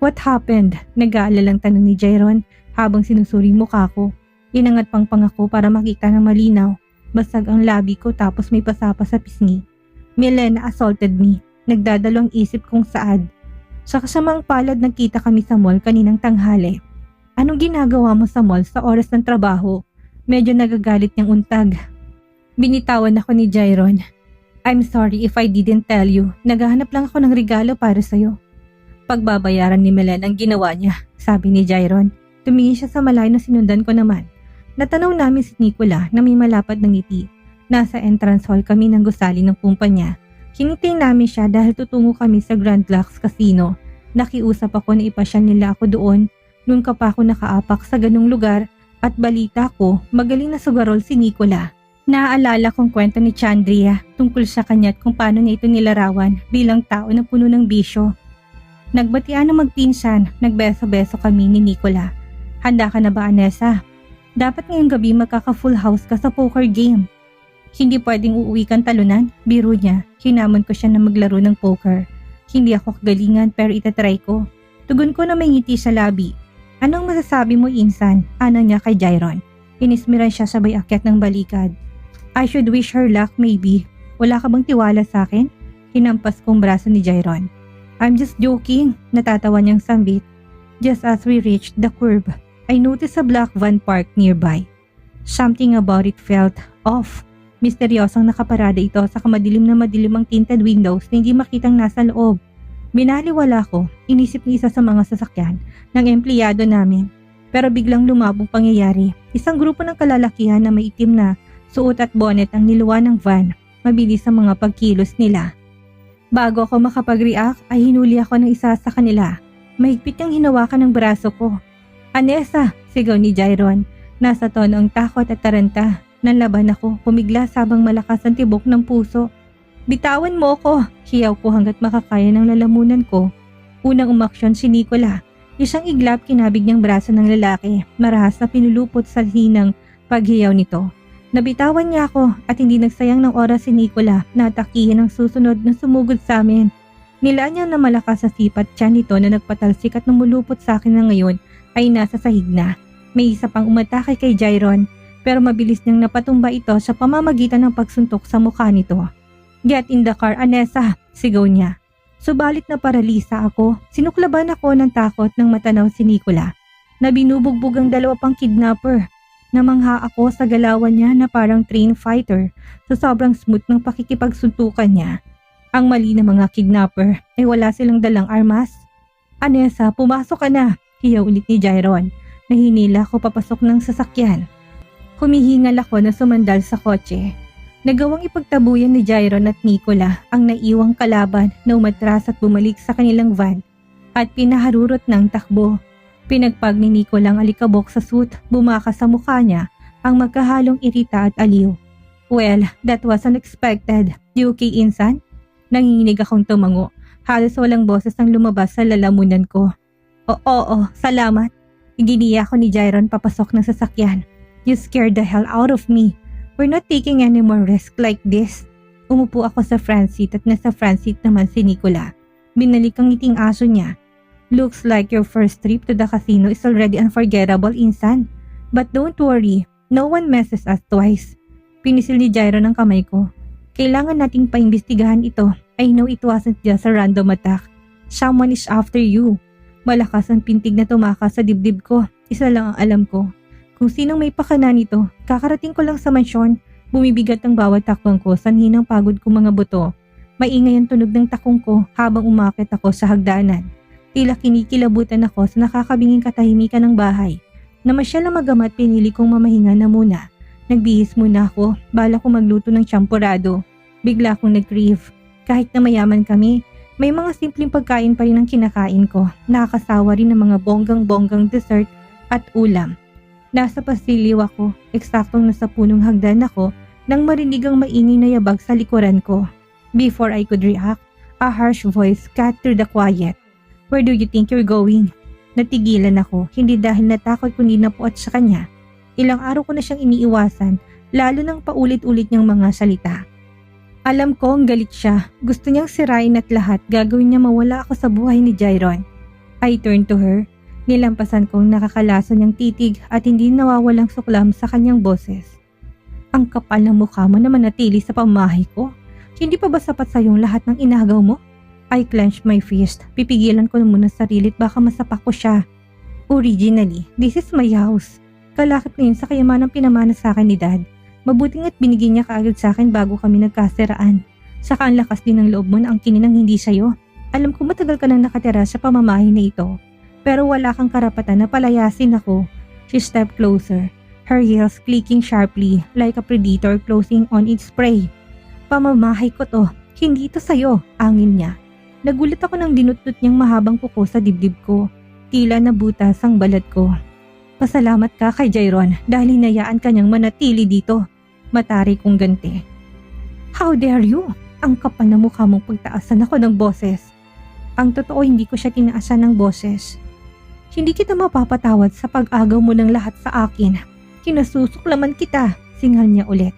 What happened? Nag-aalalang tanong ni Jairon habang sinusuri mukha ko. Inangat pang ako para makita ng malinaw. Basag ang labi ko tapos may pasapa sa pisngi. Milena assaulted me. Nagdadalawang isip kong saad. Sa kasamang palad nagkita kami sa mall kaninang tanghali. Anong ginagawa mo sa mall sa oras ng trabaho? Medyo nagagalit niyang untag. Binitawan ako ni Jairon. I'm sorry if I didn't tell you. Naghahanap lang ako ng regalo para sa'yo. Pagbabayaran ni Milena ang ginawa niya, sabi ni Jairon. Tumingin siya sa malayo na sinundan ko naman. Natanaw namin si Nicola na may malapad ng ngiti. Nasa entrance hall kami ng gusali ng kumpanya. Hinintay namin siya dahil tutungo kami sa Grand Lux Casino. Nakiusap ako na ipasya nila ako doon nung ka pa ako nakaapak sa ganung lugar at balita ko magaling na sugarol si Nicola. Naaalala kong kwento ni Chandria tungkol sa kanya at kung paano niya ito nilarawan bilang tao na puno ng bisyo. Nagbatian ng magpinsan, nagbeso-beso kami ni Nicola. Handa ka na ba, Anessa? Dapat ngayong gabi magkaka-full house ka sa poker game. Hindi pwedeng uuwi kang talunan, biro niya. Hinamon ko siya na maglaro ng poker. Hindi ako kagalingan pero itatry ko. Tugon ko na may ngiti sa labi. Anong masasabi mo, Insan? Ano niya kay Jairon? Inismiran siya sabay akyat ng balikad. I should wish her luck maybe. Wala ka bang tiwala sa akin? Hinampas kong braso ni Jairon. I'm just joking, natatawa niyang sambit. Just as we reached the curb, I noticed a black van parked nearby. Something about it felt off. Misteryosong nakaparada ito sa madilim ang tinted windows na hindi makitang nasa loob. Binaliwala ko, inisip ni isa sa mga sasakyan ng empleyado namin. Pero biglang lumabong pangyayari. Isang grupo ng kalalakihan na may itim na suot at bonnet ang niluwan ng van. Mabilis ang mga pagkilos nila. Bago ako makapag-react ay hinuli ako ng isa sa kanila. Mahigpit niyang hinawakan ng braso ko. Anessa! Sigaw ni Jairon. Nasa tono ang takot at taranta. Nanlaban ako, pumiglas habang malakas ang tibok ng puso. Bitawan mo ko! Hiyaw ko hanggat makakaya ng lalamunan ko. Unang umaksyon si Nicola. Isang iglap kinabig niyang braso ng lalaki. Marahas na pinulupot sa hinang paghiyaw nito. Nabitawan niya ako at hindi nagsayang ng oras si Nicola na atakihin ang susunod na sumugod sa amin. Nilaan niya na malakas sa sipat siya nito na nagpatalsik at namulupot sa akin na ngayon ay nasa sahig na. May isa pang umatake kay Jairon pero mabilis niyang napatumba ito sa pamamagitan ng pagsuntok sa mukha nito. Get in the car, Anessa! Sigaw niya. Subalit na paralisa ako, sinuklaban ako ng takot nang matanaw si Nicola na binubugbog ang dalawa pang kidnapper. Namangha ako sa galawan niya na parang trained fighter sa sobrang smooth ng pakikipagsuntukan niya. Ang mali ng mga kidnapper ay wala silang dalang armas. Anessa, pumasok ka na! Hiyaw ulit ni Jairon. Nahinila ko papasok ng sasakyan. Humihingal ako na sumandal sa kotse. Nagawang ipagtabuyan ni Jairon at Nicola ang naiwang kalaban na umatras at bumalik sa kanilang van at pinaharurot ng takbo. Pinagpag ni Nicola ang alikabok sa suit, bumakas sa mukha niya ang magkahalong irita at aliw. Well, that was unexpected. You okay, Insan? Nanginginig akong tumango. Halos walang boses ang lumabas sa lalamunan ko. Oo, salamat. Iginiya ko ni Jairon papasok ng sasakyan. You scared the hell out of me. We're not taking any more risk like this. Umupo ako sa front seat at nasa front seat naman si Nicola. Binalik ang ngiting aso niya. Looks like your first trip to the casino is already unforgettable, Insan. But don't worry, no one messes us twice. Pinisil ni Jairon ang kamay ko. Kailangan nating paimbestigahan ito. I know it wasn't just a random attack. Someone is after you. Malakas ang pintig na tumakas sa dibdib ko. Isa lang ang alam ko. Kung sinong may pakana nito, kakarating ko lang sa mansyon. Bumibigat ang bawat takbang ko sa hinang pagod ko mga buto. Maingay ang tunog ng takong ko habang umakit ako sa hagdanan. Tila kinikilabutan ako sa nakakabinging katahimikan ng bahay. Namasyal na magamat pinili kong mamahinga na muna. Nagbihis muna ako, bala ko magluto ng champurado. Bigla akong nag-crave. Kahit na mayaman kami, may mga simpleng pagkain pa rin ang kinakain ko. Nakakasawa rin ng mga bonggang-bonggang dessert at ulam. Nasa pasilyo ako, eksaktong nasa punong hagdan ako nang marinig ang maingay na yabag sa likuran ko. Before I could react, a harsh voice cut through the quiet. Where do you think you're going? Natigilan ako, hindi dahil natakot kundi napuot sa kanya. Ilang araw ko na siyang iniiwasan, lalo nang paulit-ulit niyang mga salita. Alam ko ang galit siya, gusto niyang sirain at lahat gagawin niya mawala ako sa buhay ni Jairon. I turned to her. Nilampasan kong nakakalason niyang titig at hindi nawawalang suklam sa kanyang boses. Ang kapal ng mukha mo na manatili sa pamahay ko. Hindi pa ba sapat sa yung lahat ng inagaw mo? I clenched my fist. Pipigilan ko muna sarili at baka masapak ko siya. Originally, this is my house. Kalakip na yun sa kayamanang pinamana sa akin ni Dad. Mabuting at binigyan niya kaagad sa akin bago kami nagkasiraan. Saka ang lakas din ng loob mo na ang kininang hindi sa'yo. Alam ko matagal ka nang nakatira sa pamamahay na ito. Pero wala kang karapatan na palayasin ako. She stepped closer. Her heels clicking sharply like a predator closing on its prey. Pamamahay ko to, hindi ito sa'yo, angin niya. Nagulat ako nang dinutdut niyang mahabang kuko sa dibdib ko. Tila nabutas ang balat ko. Pasalamat ka kay Jairon dahil hinayaan ka niyang manatili dito. Matari kong ganti. How dare you? Ang kapal na mukha mong pagtaasan ako ng boses. Ang totoo hindi ko siya tinaasan ng boses. Hindi kita mapapatawad sa pag-agaw mo ng lahat sa akin. Kinasusuklaman kita, singal niya ulit.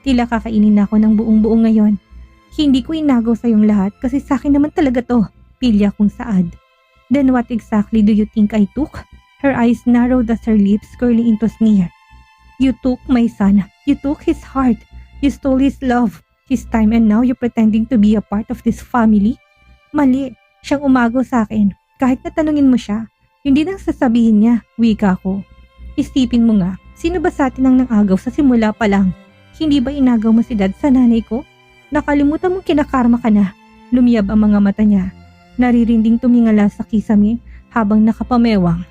Tila kakainin na ako ng buong-buong ngayon. Hindi ko inagaw sa iyong lahat kasi sa akin naman talaga to. Pilya kong saad. Then what exactly do you think I took? Her eyes narrowed as her lips curling into sneer. You took my son. You took his heart. You stole his love, his time, and now you're pretending to be a part of this family? Mali. Siyang umagaw sa akin. Kahit natanungin mo siya, hindi nang sasabihin niya, wika ko. Isipin mo nga, sino ba sa atin ang nangagaw sa simula pa lang? Hindi ba inagaw mo si Dad sa nanay ko? Nakalimutan mong kinakarma ka na. Lumiyab ang mga mata niya. Naririnding tumingala sa kisame habang nakapamewang.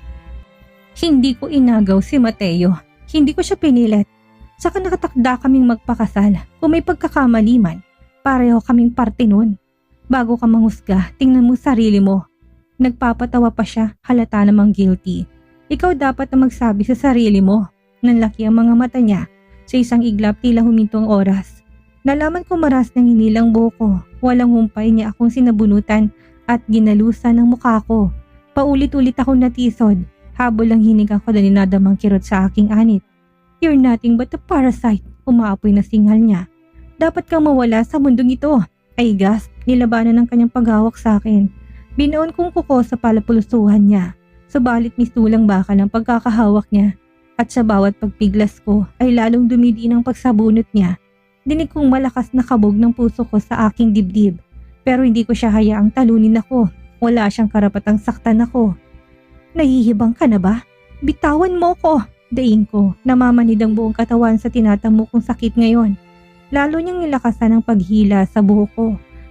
Hindi ko inagaw si Mateo. Hindi ko siya pinilit. Saka nakatakda kaming magpakasal. Kung may pagkakamali man, pareho kaming parte nun. Bago ka manghusga, tingnan mo sarili mo. Nagpapatawa pa siya, halata namang guilty. Ikaw dapat na magsabi sa sarili mo. Nanlaki ang mga mata niya. Sa isang iglap tila huminto ang oras. Nalaman ko maras ng hinilang buhok ko. Walang humpay niya akong sinabunutan at ginalusan ng mukha ko. Paulit-ulit akong natisod. Habol ang hinig ako na ninadamang kirot sa aking anit. You're nothing but a parasite. Umaapoy na singal niya. Dapat kang mawala sa mundong ito. Ay gas, nilabanan ng kanyang paghawak sa akin. Binaon kong kuko sa palapulusuhan niya. Subalit misulang bakal ang pagkakahawak niya. At sa bawat pagpiglas ko ay lalong dumidiin ang pagsabunot niya. Dinig kong malakas na kabog ng puso ko sa aking dibdib. Pero hindi ko siya hayaang talunin ako. Wala siyang karapatang saktan ako. Nahihibang ka na ba? Bitawan mo ko! Daing ko, namamanid ang buong katawan sa tinatamo kong sakit ngayon. Lalo niyang nilakasan ang paghila sa buhok ko.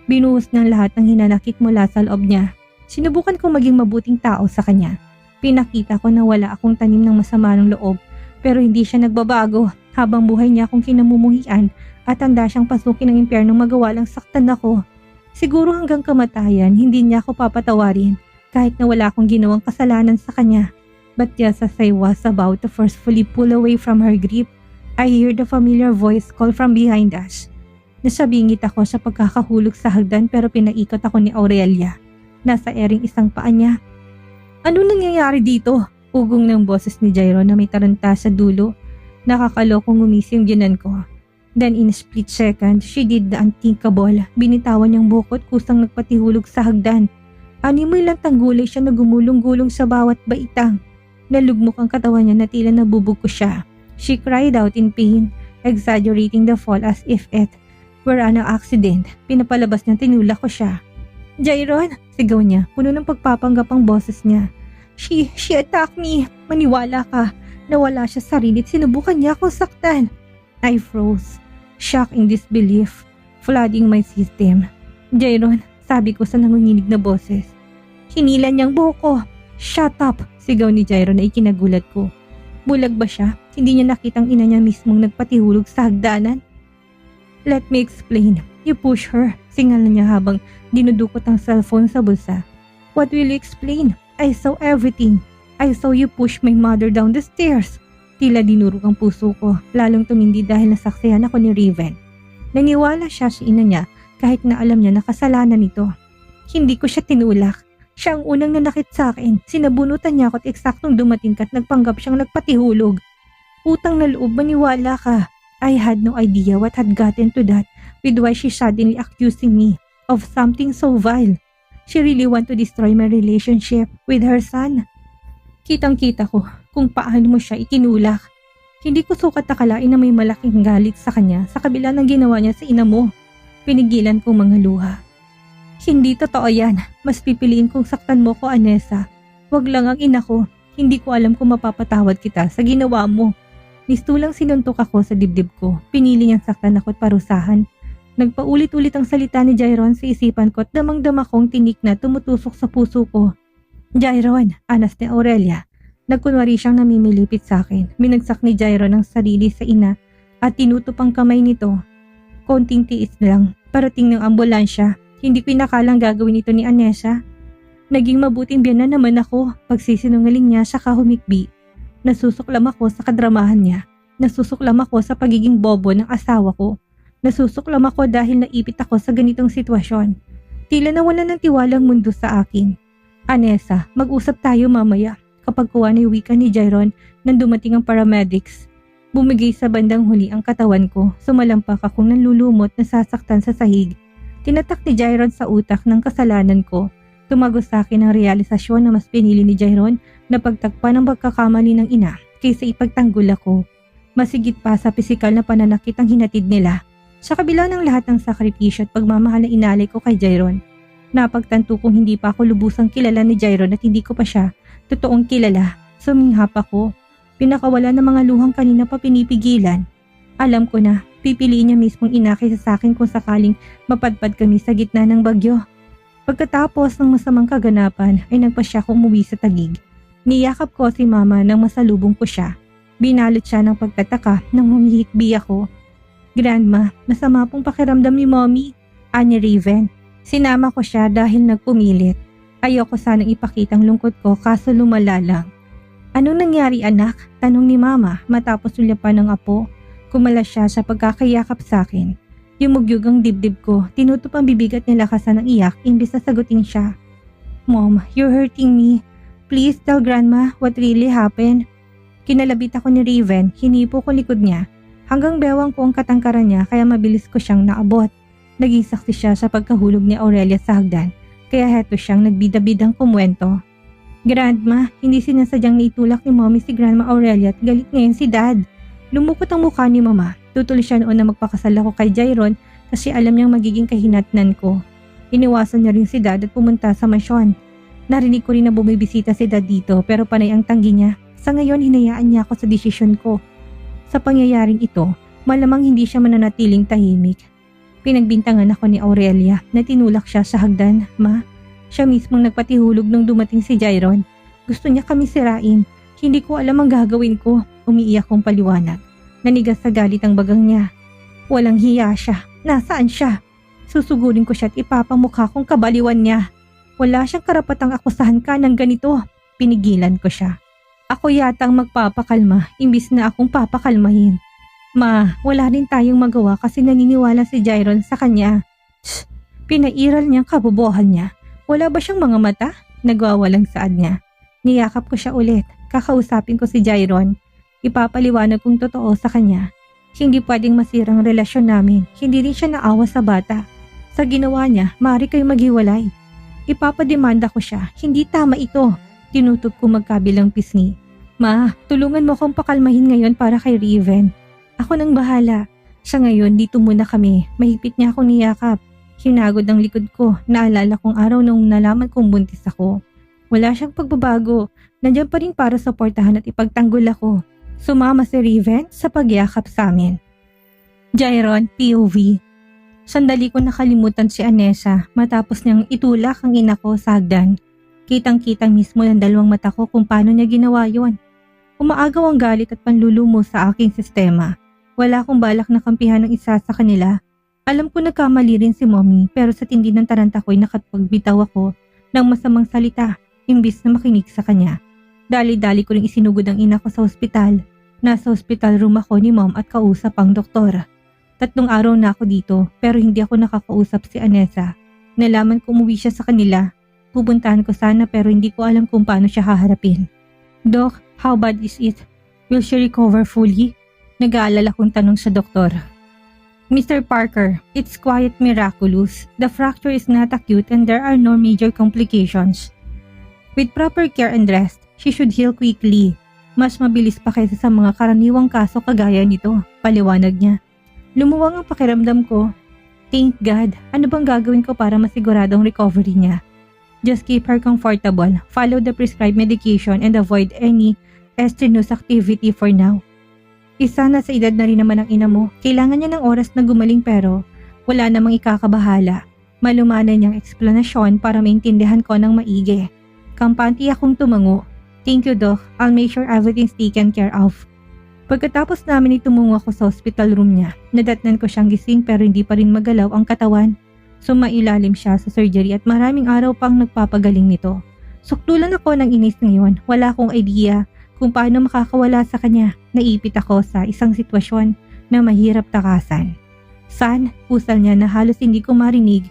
Binuhos ng lahat ng hinanakit mula sa loob niya. Sinubukan kong maging mabuting tao sa kanya. Pinakita ko na wala akong tanim ng masama ng loob. Pero hindi siya nagbabago. Habang buhay niya akong kinamumuhian at handa siyang pasukin ng impyernong magawa lang saktan ako. Siguro hanggang kamatayan, hindi niya ako papatawarin kahit na wala akong ginawang kasalanan sa kanya. But just as I was about to forcefully pull away from her grip, I hear the familiar voice call from behind us. Nasabingit ako sa pagkakahulog sa hagdan pero pinaikot ako ni Aurelia. Nasa ering isang paa niya. Ano nangyayari dito? Ugong ng boses ni Jairo na may taranta sa dulo. Nakakalokong umising ginan ko. Then in a split second, she did the unthinkable. Binitawan niyang bukot kusang nagpatihulog sa hagdan. Animoy lang tanggulay siya na gumulong-gulong sa bawat baitang. Nalugmok ang katawan niya na tila nabubog ko siya. She cried out in pain, exaggerating the fall as if it were an accident. Pinapalabas niya tinulak ko siya. Jairon! Sigaw niya, puno ng pagpapanggap ang boses niya. She attacked me! Maniwala ka! Nawala siya sa sarili at sinubukan niya akong saktan. I froze, shock in disbelief, flooding my system. Jairon, sabi ko sa nangunginig na boses. Hinilan niyang buhok ko. Shut up! Sigaw ni Jairo na ikinagulat ko. Bulag ba siya? Hindi niya nakitang ina niya mismong nagpatihulog sa hagdanan? Let me explain. You push her. Singal na niya habang dinudukot ang cellphone sa bulsa. What will you explain? I saw everything. I saw you push my mother down the stairs. Tila dinurog ang puso ko, lalong tumindi dahil nasaksihan ako ni Raven. Naniwala siya sa ina niya kahit na alam niya na kasalanan nito. Hindi ko siya tinulak. Siya ang unang nanakit sa akin. Sinabunutan niya ako at eksaktong dumating ka at nagpanggap siyang nagpatihulog. Utang na loob, maniwala ka. I had no idea what had gotten to that with why she suddenly accusing me of something so vile. She really want to destroy my relationship with her son. Kitang-kita ko kung paano mo siya itinulak. Hindi ko sukat akalain na may malaking galit sa kanya sa kabila ng ginawa niya sa ina mo. Pinigilan kong mga luha. Hindi totoo yan. Mas pipiliin kong saktan mo ko, Anessa. Wag lang ang ina ko. Hindi ko alam kung mapapatawad kita sa ginawa mo. Mistulang sinuntok ako sa dibdib ko. Pinili niyang saktan ako at parusahan. Nagpaulit-ulit ang salita ni Jairon sa isipan ko at damang-dama kong tinik na tumutusok sa puso ko. Jairon, anas ni Aurelia. Nagkunwari siyang namimilipit sa akin. Minagsak ni Jairon ang sarili sa ina at tinutup ang kamay nito. Konting tiis lang. Parating ng ambulansya. Hindi ko inakalang gagawin ito ni Anessa. Naging mabuting biyan na naman ako. Pagsisinungaling niya siya kahumikbi. Nasusuklam ako sa kadramahan niya. Nasusuklam ako sa pagiging bobo ng asawa ko. Nasusuklam ako dahil naipit ako sa ganitong sitwasyon. Tila nawalan ng tiwalang mundo sa akin. Anessa, mag-usap tayo mamaya. Kapag kuha na yung wika ni Jairon nang dumating ang paramedics. Bumigay sa bandang huli ang katawan ko. Sumalampak akong nanlulumot na sasaktan sa sahig. Tinatak ni Jairon sa utak ng kasalanan ko. Tumagos sa akin ang realisasyon na mas pinili ni Jairon na pagtakpan ng pagkakamali ng ina kaysa ipagtanggol ako. Masigit pa sa pisikal na pananakit ang hinatid nila. Sa kabila ng lahat ng sakripisyo at pagmamahal na inalay ko kay Jairon, napagtanto kong hindi pa ako lubusang kilala ni Jairon at hindi ko pa siya totoong kilala. Suminghap ako. Pinakawala ng mga luhang kanina pa pinipigilan. Alam ko na, pipiliin niya mismong ina kaysa sa akin kung sakaling mapadpad kami sa gitna ng bagyo. Pagkatapos ng masamang kaganapan ay nagpasya ko umuwi sa Taguig. Niyakap ko si mama nang masalubong ko siya. Binalot siya ng pagtataka nang humihikbi ako. Grandma, masama pong pakiramdam ni mommy, ani Raven. Sinama ko siya dahil nagpumilit. Ayoko sanang ipakitang lungkot ko kaso lumala lang. Anong nangyari anak? Tanong ni mama matapos ulyapan ng apo. Kumala siya sa pagkakayakap sa akin. Yumugyug ang dibdib ko, tinutup ang bibig at nilakasan ng iyak imbis na sagutin siya. Mom, you're hurting me. Please tell grandma what really happened. Kinalabit ako ni Raven, hinipo ko likod niya. Hanggang bewang ko ang katangkaran niya kaya mabilis ko siyang naabot. Naging saksi siya sa pagkahulog ni Aurelia sa hagdan, kaya heto siyang nagbida-bidang kumwento. Grandma, hindi sinasadyang naitulak ni mommy si Grandma Aurelia at galit ngayon si dad. Lumukot ang mukha ni mama. Tutuloy siya noon na magpakasal ako kay Jairon kasi alam niyang magiging kahinatnan ko. Iniwasan niya rin si dad at pumunta sa mansyon. Narinig ko rin na bumibisita si dad dito pero panay ang tanggi niya. Sa ngayon hinayaan niya ako sa desisyon ko. Sa pangyayaring ito, malamang hindi siya mananatiling tahimik. Pinagbintangan ako ni Aurelia na tinulak siya sa hagdan, ma. Siya mismong nagpatihulog nung dumating si Jairon. Gusto niya kami sirain. Hindi ko alam ang gagawin ko. Umiiyak kong paliwanag. Nanigas sa galit ang bagang niya. Walang hiya siya. Nasaan siya? Susugurin ko siya at ipapamukha kong kabaliwan niya. Wala siyang karapatang akusahan ka ng ganito. Pinigilan ko siya. Ako yata ang magpapakalma imbis na akong papakalmahin. Ma, wala rin tayong magawa kasi naniniwala si Jairon sa kanya. Tsk, pinairal niyang kabobohan niya. Wala ba siyang mga mata? Nagwawalang saad niya. Niyakap ko siya ulit. Kakausapin ko si Jairon. Ipapaliwanag kong totoo sa kanya. Hindi pwedeng masirang relasyon namin. Hindi rin siya naawa sa bata. Sa ginawa niya, maaari kayo maghiwalay. Ipapademanda ko siya. Hindi tama ito. Tinutup ko magkabilang pisngi. Ma, tulungan mo akong pakalmahin ngayon para kay Raven. Ako nang bahala. Sa ngayon, dito muna kami. Mahigpit niya akong niyakap. Hinagod ang likod ko. Naalala kong araw nung nalaman kong buntis ako. Wala siyang pagbabago. Nandiyan pa rin para suportahan at ipagtanggol ako. Sumama si Raven sa pagyakap sa amin. Jairon, POV. Sandali ko nakalimutan si Anessa matapos niyang itulak ang ina ko sa hagdan. Kitang-kitang mismo ng dalawang mata ko kung paano niya ginawa yon. Umaagaw ang galit at panlulumo sa aking sistema. Wala akong balak na kampihan ng isa sa kanila. Alam ko nagkamali rin si mommy pero sa tindi ng taranta ko'y nakapagbitaw ako ng masamang salita imbis na makinig sa kanya. Dali-dali ko rin isinugod ang ina ko sa ospital. Nasa hospital room ako ni mom at kausap ang doktor. 3 araw na ako dito pero hindi ako nakakausap si Anessa. Nalaman ko umuwi siya sa kanila. Pupuntahan ko sana pero hindi ko alam kung paano siya haharapin. Doc, how bad is it? Will she recover fully? Nag-aalala kong tanong sa doktor. Mr. Parker, it's quite miraculous. The fracture is not acute and there are no major complications. With proper care and rest, she should heal quickly. Mas mabilis pa kaysa sa mga karaniwang kaso kagaya nito, paliwanag niya. Lumuwang ang pakiramdam ko. Thank God, ano bang gagawin ko para masiguradong recovery niya? Just keep her comfortable, follow the prescribed medication and avoid any strenuous activity for now. Isa na sa edad na rin naman ang ina mo, kailangan niya ng oras na gumaling pero wala namang ikakabahala. Malumanay niyang eksplanasyon para maintindihan ko ng maigi. Kampante akong tumango. Thank you, Doc. I'll make sure everything's taken care of. Pagkatapos namin tumungo ako sa hospital room niya, nadatnan ko siyang gising pero hindi pa rin magalaw ang katawan. Sumailalim siya sa surgery at maraming araw pang nagpapagaling nito. Sukdulan ako ng inis ngayon. Wala akong idea kung paano makakawala sa kanya. Naipit ako sa isang sitwasyon na mahirap takasan. San, pusal niya na halos hindi ko marinig.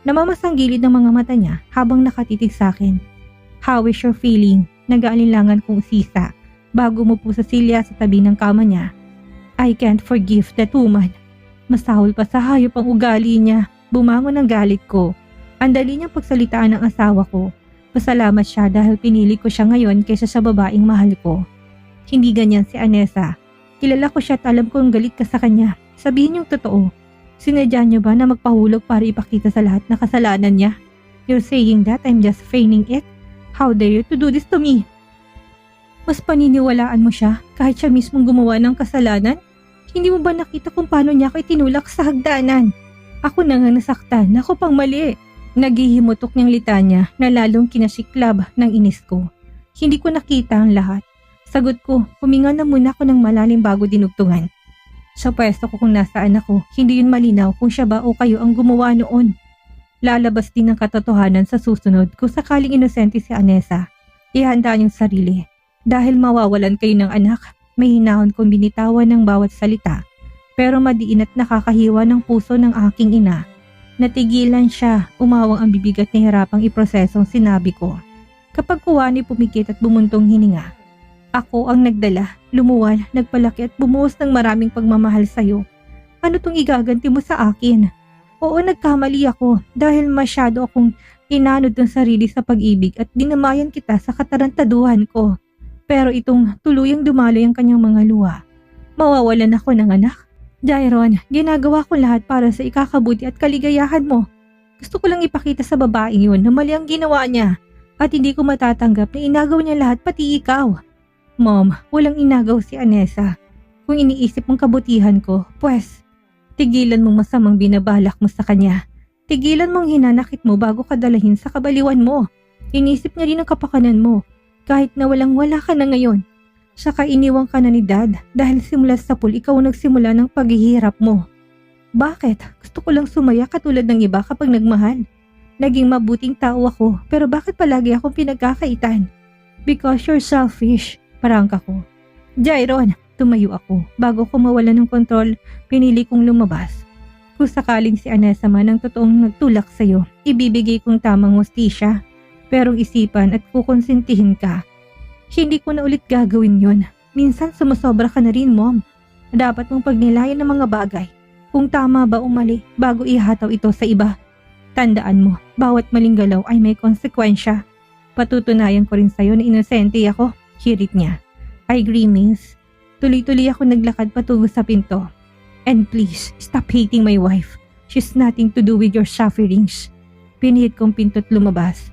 Namamasang gilid ng mga mata niya habang nakatitig sa akin. How is your feeling? Nag-aalinlangan kong sisa bago mo po sa silya sa tabi ng kama niya. I can't forgive that woman. Masahol pa sa hayop ang ugali niya. Bumangon ang galit ko. Ang dali niyang pagsalitaan ng asawa ko. Pasalamat siya dahil pinili ko siya ngayon kaysa sa babaeng mahal ko. Hindi ganyan si Anessa. Kilala ko siya at alam kong galit ka sa kanya. Sabihin yung totoo. Sinadya niyo ba na magpahulog para ipakita sa lahat na kasalanan niya? You're saying that I'm just feigning it? How dare you to do this to me? Mas paniniwalaan mo siya kahit siya mismong gumawa ng kasalanan? Hindi mo ba nakita kung paano niya ako itinulak sa hagdanan? Ako na nga nasaktan, ako pang mali. Naghihimutok niyang litanya na lalong kinasiklab ng inis ko. Hindi ko nakita ang lahat. Sagot ko, huminga na muna ako ng malalim bago dinugtungan. Sa pwesto ko kung nasaan ako, hindi yun malinaw kung siya ba o kayo ang gumawa noon. Lalabas din ang katotohanan sa susunod kung sakaling inosente si Anessa. Ihanda niyong sarili. Dahil mawawalan kayo ng anak, may hinahon kong binitawan ng bawat salita. Pero madiin at nakakahiwa ng puso ng aking ina. Natigilan siya, umawang ang bibigat na hirapang iprosesong sinabi ko. Kapag kuwani pumikit at bumuntong hininga. Ako ang nagdala, lumuwal, nagpalaki at bumuhos ng maraming pagmamahal sa'yo. Ano tong igaganti mo sa akin? Oo, nagkamali ako dahil masyado akong inanod ng sarili sa pag-ibig at dinamayan kita sa katarantaduhan ko. Pero itong tuluyang dumaloy ang kanyang mga luha. Mawawalan ako ng anak. Jairon, ginagawa ko lahat para sa ikakabuti at kaligayahan mo. Gusto ko lang ipakita sa babaeng yun na mali ang ginawa niya at hindi ko matatanggap na inagaw niya lahat pati ikaw. Mom, walang inagaw si Anessa. Kung iniisip mong kabutihan ko, pues, tigilan mong masamang binabalak mo sa kanya. Tigilan mong hinanakit mo bago ka dalahin sa kabaliwan mo. Inisip niya rin ang kapakanan mo kahit na walang-wala ka na ngayon. Saka iniwang ka na ni Dad dahil simula sa pool ikaw nagsimula ng paghihirap mo. Bakit? Gusto ko lang sumaya katulad ng iba kapag nagmahal. Naging mabuting tao ako pero bakit palagi akong pinagkakaitan? Because you're selfish, parangka ko. Jairon, tumayo ako. Bago ko mawala ng kontrol, pinili kong lumabas. Kung sakaling si Anessa man ang totoong nagtulak sa'yo, ibibigay kong tamang hustisya. Pero isipan at kukonsentihin ka. Hindi ko na ulit gagawin yon. Minsan sumusobra ka na rin, Mom. Dapat mong pagnilayan ng mga bagay. Kung tama ba o mali bago ihataw ito sa iba. Tandaan mo, bawat maling galaw ay may konsekwensya. Patutunayan ko rin sa'yo na inosente ako. Hirit niya. I agree, Miss. Tuloy-tuloy ako naglakad patungo sa pinto. And please, stop hating my wife. She's nothing to do with your sufferings. Pinihit kong pinto't lumabas.